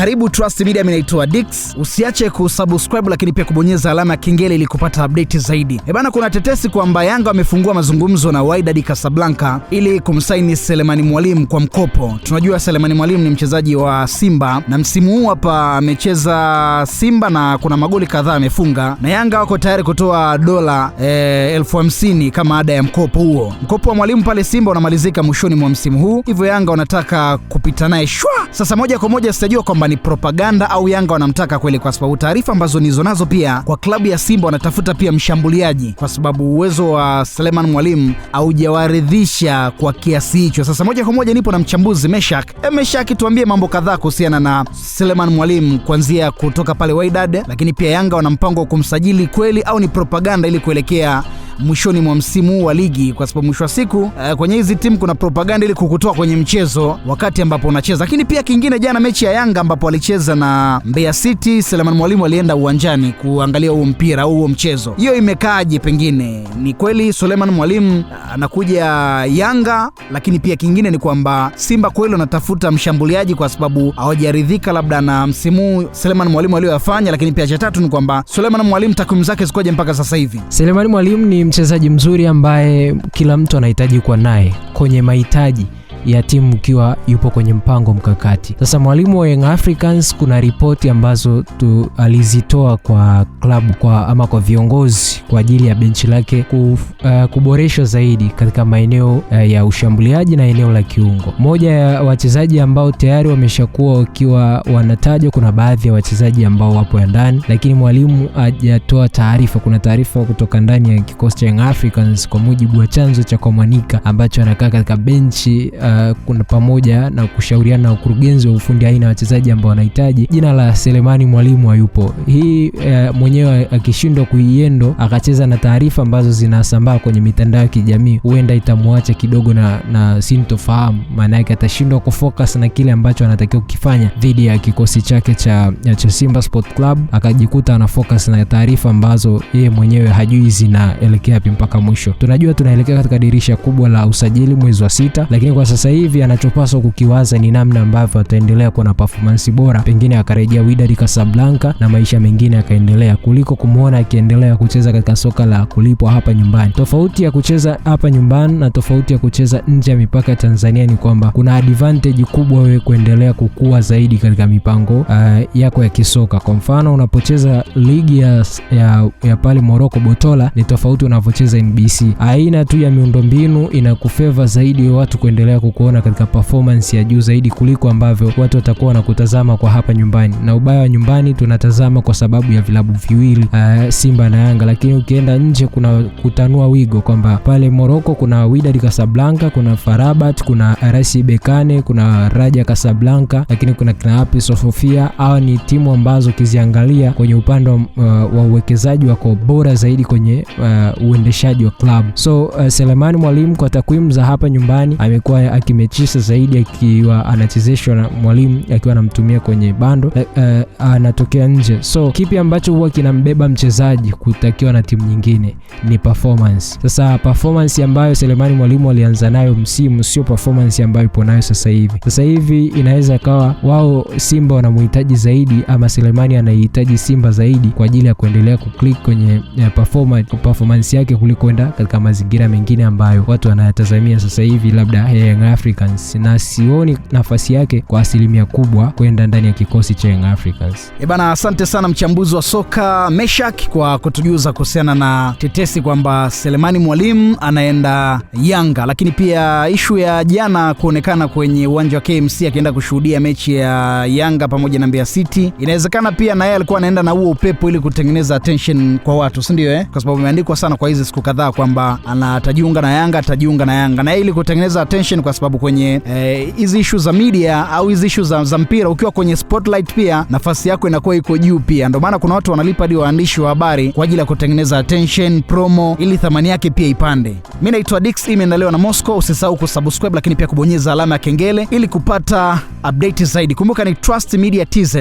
Karibu Trust Media, mimi naitwa Dix. Usiache kusubscribe lakini pia kubonyeza alama ya kengele ili kupata update zaidi. Kuna tetesi kwamba Yanga wamefungua mazungumzo na Wydad Casablanca ili kumsaini Selemani Mwalimu kwa mkopo. Tunajua Selemani Mwalimu ni mchezaji wa Simba na msimu huu hapa amecheza Simba na kuna magoli kadhaa amefunga, na Yanga wako tayari kutoa dola 50,000 kama ada ya mkopo huo. Mkopo wa Mwalimu pale Simba unamalizika mwishoni mwa msimu huu, hivyo Yanga wanataka kupita naye shwa. Sasa moja kwa moja sitajua kwamba ni propaganda au Yanga wanamtaka kweli, kwa sababu taarifa ambazo nizo nazo pia kwa klabu ya Simba wanatafuta pia mshambuliaji, kwa sababu uwezo wa Selemani Mwalimu haujawaridhisha kwa kiasi hicho. Sasa moja kwa moja nipo na mchambuzi Meshak, tuambie mambo kadhaa kuhusiana na Selemani Mwalimu, kuanzia kutoka pale Wydad, lakini pia Yanga wana mpango wa kumsajili kweli au ni propaganda ili kuelekea mwishoni mwa msimu wa ligi, kwa sababu mwisho wa siku kwenye hizi timu kuna propaganda ili kukutoa kwenye mchezo wakati ambapo unacheza. Lakini pia kingine, jana mechi ya Yanga ambapo alicheza na Mbeya City, Selemani Mwalimu alienda uwanjani kuangalia huo mpira au huo mchezo. Hiyo imekaaje? Pengine ni kweli Selemani Mwalimu anakuja Yanga, lakini pia kingine ni kwamba Simba kweli wanatafuta mshambuliaji kwa sababu hawajaridhika labda na msimu Selemani Mwalimu aliyofanya. Lakini pia cha tatu ni kwamba Selemani Mwalimu takwimu zake zikoje mpaka sasa hivi? Selemani Mwalimu ni mchezaji mzuri ambaye kila mtu anahitaji kuwa naye kwenye mahitaji ya timu ikiwa yupo kwenye mpango mkakati. Sasa Mwalimu wa Young Africans, kuna ripoti ambazo alizitoa kwa klabu kwa viongozi kwa ajili ya benchi lake kuboreshwa zaidi katika maeneo ya ushambuliaji na eneo la kiungo. Moja ya wachezaji ambao tayari wameshakuwa wakiwa wanatajwa, kuna baadhi ya wachezaji ambao wapo ya ndani, lakini Mwalimu hajatoa taarifa. Kuna taarifa kutoka ndani ya kikosi cha Young Africans kwa mujibu wa chanzo cha Komanika ambacho anakaa katika benchi kuna pamoja na kushauriana na ukurugenzi wa ufundi aina ya wachezaji ambao wanahitaji. Jina la Selemani Mwalimu hayupo. Hii mwenyewe akishindwa kuiendo akacheza na taarifa ambazo zinasambaa kwenye mitandao ya kijamii, huenda itamwacha kidogo na sintofahamu. Maana yake atashindwa kufocus na kile ambacho anatakiwa kukifanya dhidi ya kikosi chake cha Simba Sport Club, akajikuta ana focus na taarifa ambazo yeye mwenyewe hajui zinaelekea wapi mpaka mwisho. Tunajua tunaelekea katika dirisha kubwa la usajili mwezi wa 6, lakini kwa sasa hivi anachopaswa kukiwaza ni namna ambavyo ataendelea kuwa na performance bora, pengine akarejea Wydad Casablanca na maisha mengine akaendelea, kuliko kumuona akiendelea kucheza katika soka la kulipwa hapa nyumbani. Tofauti ya kucheza hapa nyumbani na tofauti ya kucheza nje ya mipaka ya Tanzania ni kwamba kuna advantage kubwa wewe kuendelea kukua zaidi katika mipango yako ya kisoka. Kwa mfano, unapocheza ligi ya pale Morocco Botola ni tofauti unavyocheza NBC. Aina tu ya miundombinu inakufavor zaidi watu kuendelea kukuona katika performance ya juu zaidi kuliko ambavyo watu watakuwa wanakutazama kwa hapa nyumbani. Na ubaya wa nyumbani tunatazama kwa sababu ya vilabu viwili, Simba na Yanga, lakini ukienda nje kuna kutanua wigo kwamba pale Morocco kuna Wydad Casablanca, kuna Farabat, kuna RS Berkane, kuna Raja Casablanca, lakini kuna Knapi Sofia. Hawa ni timu ambazo kiziangalia kwenye upande wa uwekezaji wako bora zaidi kwenye uendeshaji wa club. So Selemani Mwalimu kwa takwimu za hapa nyumbani amekuwa akimechisha zaidi akiwa anachezeshwa na Mwalimu akiwa anamtumia kwenye bando, anatokea nje. So kipi ambacho huwa kinambeba mchezaji kutakiwa na timu nyingine ni performance. Sasa performance ambayo Selemani Mwalimu alianza nayo msimu sio performance ambayo ipo nayo sasa hivi. Sasa hivi inaweza kawa wao Simba wanamhitaji zaidi ama Selemani anahitaji Simba zaidi kwa ajili ya kuendelea kuklik kwenye performance yake kuliko kwenda katika mazingira mengine ambayo watu wanayatazamia sasa hivi labda Young Africans, na sioni nafasi yake kwa asilimia kubwa kwenda ndani ya kikosi cha Young Africans. Asante sana mchambuzi wa soka Meshak kwa kutujuza kuhusiana na tetesi kwamba Selemani Mwalimu anaenda Yanga, lakini pia ishu ya jana kuonekana kwenye uwanja wa KMC akienda kushuhudia mechi ya Yanga pamoja na Mbeya City. Inawezekana pia na yeye alikuwa anaenda na huo upepo ili kutengeneza attention kwa watu, si ndio? Kwa sababu imeandikwa sana kwa hizi siku kadhaa kwamba atajiunga na Yanga na ili kutengeneza attention, kwa sababu kwenye hizi issue za media au hizi issue za mpira ukiwa kwenye spotlight pia nafasi yako inakuwa iko juu pia. Ndio maana kuna watu wanalipa hadi waandishi wa habari kwa ajili ya kutengeneza attention, promo, ili thamani yake pia ipande. Mimi naitwa Dix, imeandaliwa na Moscow. Usisahau kusubscribe lakini pia kubonyeza alama ya kengele ili kupata update zaidi. Kumbuka ni Trust Media TZ.